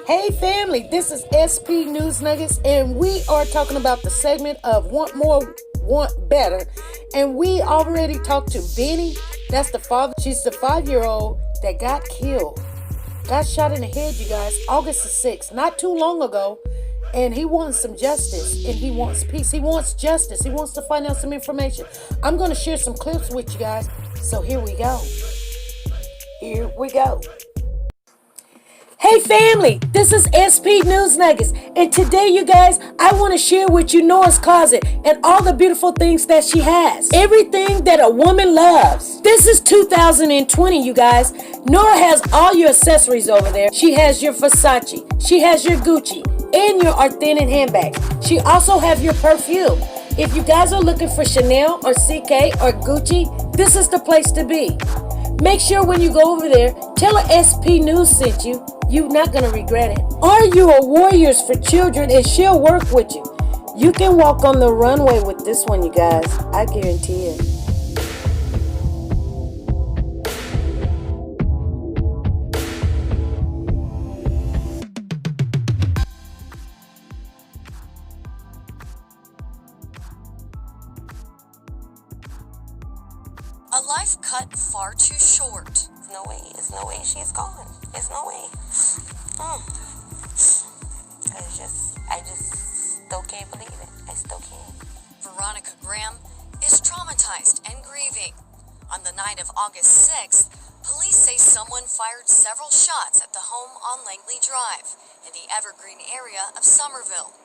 Hey family, this is SP News Nuggets, and we are talking about the segment of Want More, Want Better. And we already talked to Benny. That's the father. She's the 5-year-old that got killed. Got shot in the head, you guys, August the 6th, not too long ago. And he wants some justice, and he wants peace. He wants justice. He wants to find out some information. I'm going to share some clips with you guys. So here we go. Here we go. Hey family, this is SP News Nuggets, and today you guys, I want to share with you Nora's closet and all the beautiful things that she has. Everything that a woman loves. This is 2020, you guys. Nora has all your accessories over there. She has your Versace, she has your Gucci, and your authentic handbags. She also have your perfume. If you guys are looking for Chanel or CK or Gucci, this is the place to be. Make sure when you go over there, tell her SP News sent you. You're not going to regret it. Are you a Warriors for Children, and she'll work with you. You can walk on the runway with this one, you guys. I guarantee it. A life cut far too short. There's no way she's gone. There's no way. I just still can't believe it. I still can't. Veronica Graham is traumatized and grieving. On the night of August 6th, police say someone fired several shots at the home on Langley Drive in the Evergreen area of Somerville.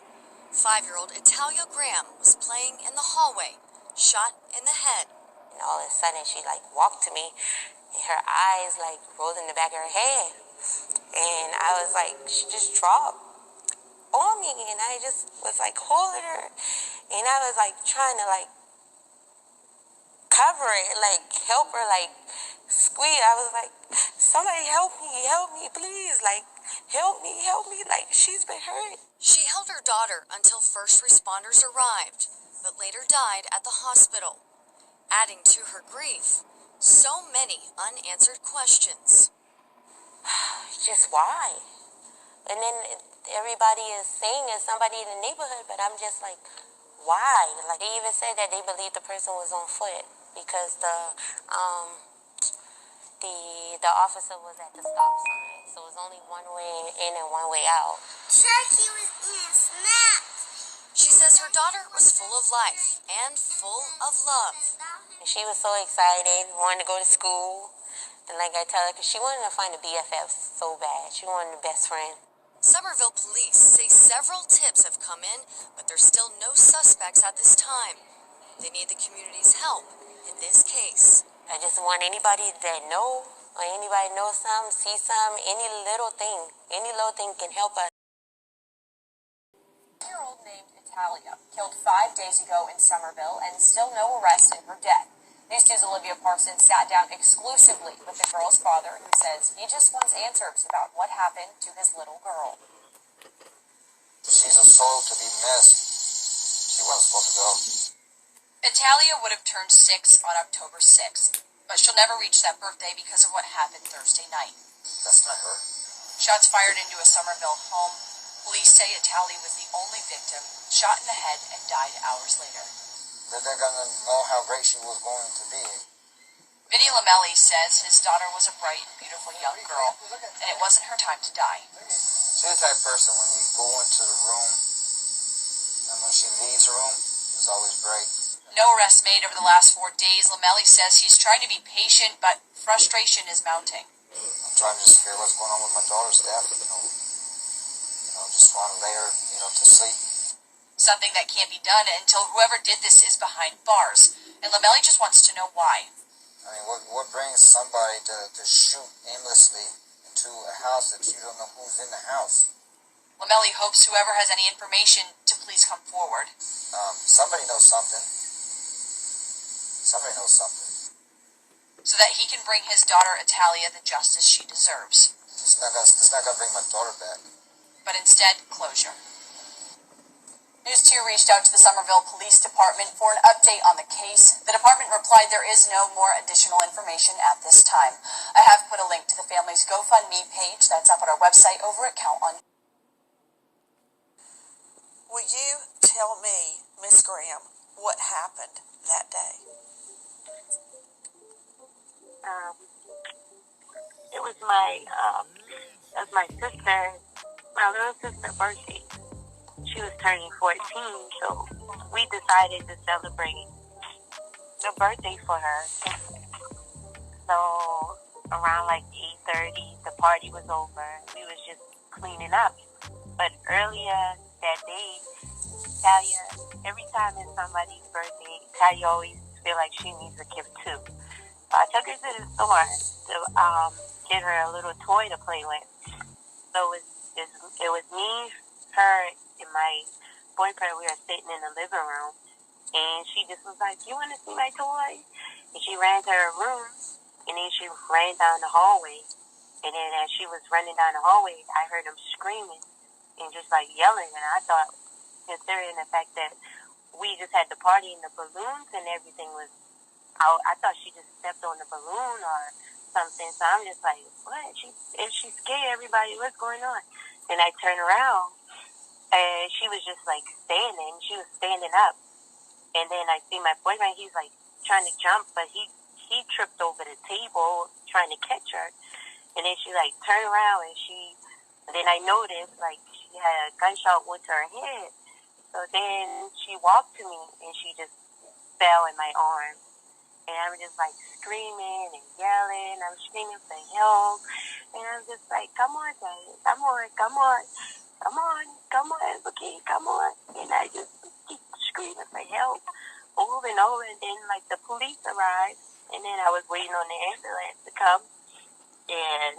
5-year-old Italia Graham was playing in the hallway, shot in the head. And all of a sudden, she walked to me, and her eyes rolled in the back of her head. And I was she just dropped on me, and I just was holding her, and I was trying to cover it, help her, squeeze. I was somebody help me, please, help me, she's been hurt. She held her daughter until first responders arrived, but later died at the hospital. Adding to her grief, so many unanswered questions. Just why? And then everybody is saying it's somebody in the neighborhood, but I'm just why? They even said that they believe the person was on foot because the officer was at the stop sign, so it was only one way in and one way out. Turkey was eating snacks. She says her daughter was full of life and full of love. And she was so excited, wanted to go to school. And I tell her, because she wanted to find a BFF so bad. She wanted a best friend. Somerville police say several tips have come in, but there's still no suspects at this time. They need the community's help in this case. I just want anybody that know, or anybody knows some, see some, any little thing can help us. A 10-year-old named Italia killed 5 days ago in Somerville, and still no arrest in her death. News 2's Olivia Parsons sat down exclusively with the girl's father, who says he just wants answers about what happened to his little girl. She's a soul to be missed. She wasn't supposed to go. Italia would have turned 6 on October 6th, but she'll never reach that birthday because of what happened Thursday night. That's not her. Shots fired into a Somerville home. Police say Italia was the only victim, shot in the head and died hours later. They're gonna know how great she was going to be. Vinny Lamelli says his daughter was a bright, beautiful young girl, and it wasn't her time to die. She's the type of person, when you go into the room, and when she leaves the room, it's always bright. No arrests made over the last 4 days. Lamelli says he's trying to be patient, but frustration is mounting. I'm trying to just figure what's going on with my daughter's death, just want to lay her, to sleep. Something that can't be done until whoever did this is behind bars. And Lamelli just wants to know why. I mean, what brings somebody to shoot aimlessly into a house that you don't know who's in the house? Lamelli hopes whoever has any information to please come forward. Somebody knows something. Somebody knows something. So that he can bring his daughter Italia the justice she deserves. It's not gonna bring my daughter back. But instead, closure. News 2 reached out to the Somerville Police Department for an update on the case. The department replied there is no more additional information at this time. I have put a link to the family's GoFundMe page that's up on our website over at Count On. Will you tell me, Miss Graham, what happened that day? It was my sister, my little sister's birthday. She was turning 14, so we decided to celebrate the birthday for her. So around like 8:30, the party was over. We was just cleaning up. But earlier that day, Talia, every time it's somebody's birthday, Talia always feel like she needs a gift too. So I took her to the store to get her a little toy to play with. So it was me, her, and my boyfriend. We were sitting in the living room, and she just was like, "You want to see my toy?" And she ran to her room, and then she ran down the hallway. And then as she was running down the hallway, I heard them screaming and just like yelling. And I thought, considering the fact that we just had the party and the balloons and everything was out, I thought she just stepped on the balloon or something. So I'm just like, what? Is she scared? Everybody, what's going on? And I turned around, and she was just like standing. She was standing up. And then I see my boyfriend. He's like trying to jump, but he tripped over the table trying to catch her. And then she like turned around, and then I noticed like she had a gunshot wound to her head. So then she walked to me, and she just fell in my arms. And I'm just like screaming and yelling. I'm screaming for help. And I'm just like, come on, Daddy. Come on. Okay, come on. And I just keep screaming for help over and over. And then like the police arrived. And then I was waiting on the ambulance to come. And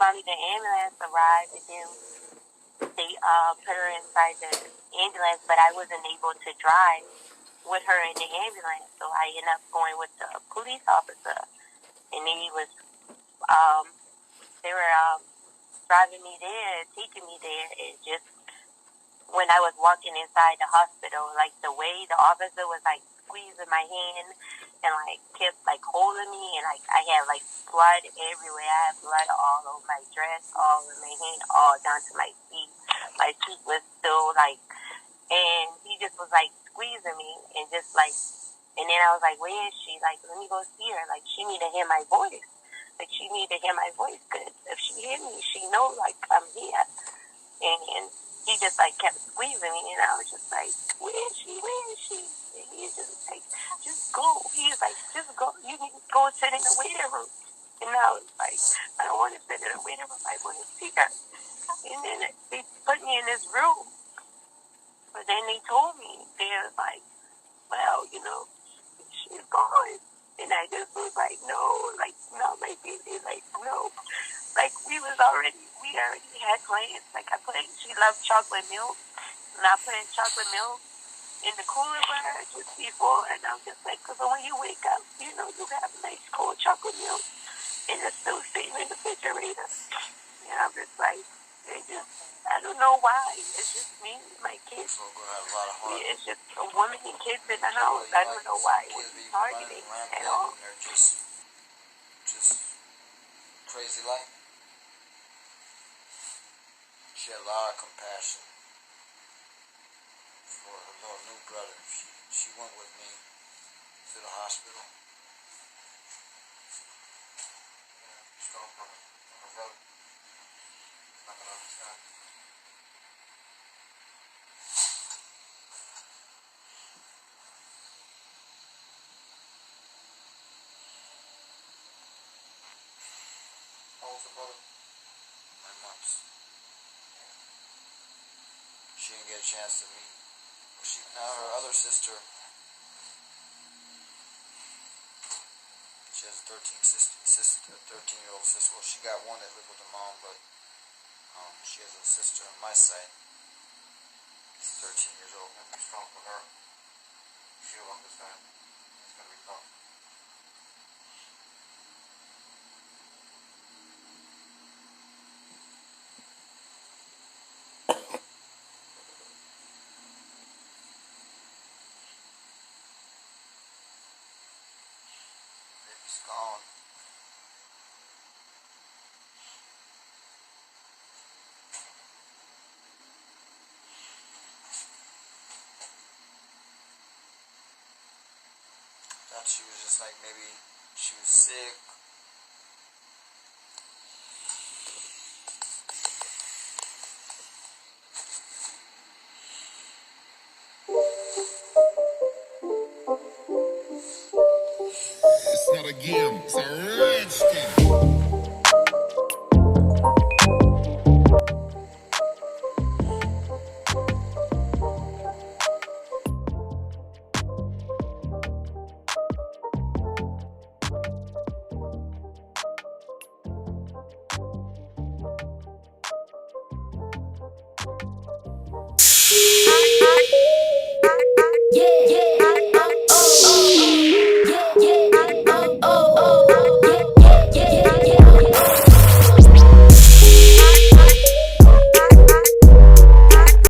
finally the ambulance arrived. And then they put her inside the ambulance. But I wasn't able to drive with her in the ambulance, so I ended up going with the police officer, and then they were driving me there, taking me there, and just when I was walking inside the hospital, like the way the officer was like squeezing my hand and like kept like holding me, and like I had like blood everywhere. I had blood all over my dress, all over my hand, all down to my feet. My feet was still like, and he just was like squeezing me and just like, and then I was like, where is she? Like, let me go see her. Like, she need to hear my voice. Like, she need to hear my voice, because if she hear me, she know like I'm here. And he just like kept squeezing me, and I was just like, where is she? And he just like, just go. He was like, just go. You need to go sit in the waiting room. And I was like, I don't want to sit in the waiting room. I want to see her. And then they put me in this room. But then they told me, they was like, well, she's gone. And I just was like, no, my baby, like, no. Like, we already had plans. Like, she loved chocolate milk. And I put in chocolate milk in the cooler for her just before. And I'm just like, because when you wake up, you have nice cold chocolate milk. And it's still sitting in the refrigerator. And I'm just like, I don't know why. It's just me and my kids. It's just a woman and kids in the house. I don't know why it was targeting at all. They're just crazy life. She had a lot of compassion for her little new brother. She went with me to the hospital. Strong for her brother. Not gonna understand. How old's her brother? 9 months. Yeah. She didn't get a chance to meet. Now her other sister, she has a 13-year-old sister. Well, she got one that lived with her mom, but she has a sister on my side. She's 13 years old. That'd be strong for her. She'll understand. It's gonna be tough. Baby's gone. thought she was just like, maybe she was sick. It's not a game, it's a rich thing.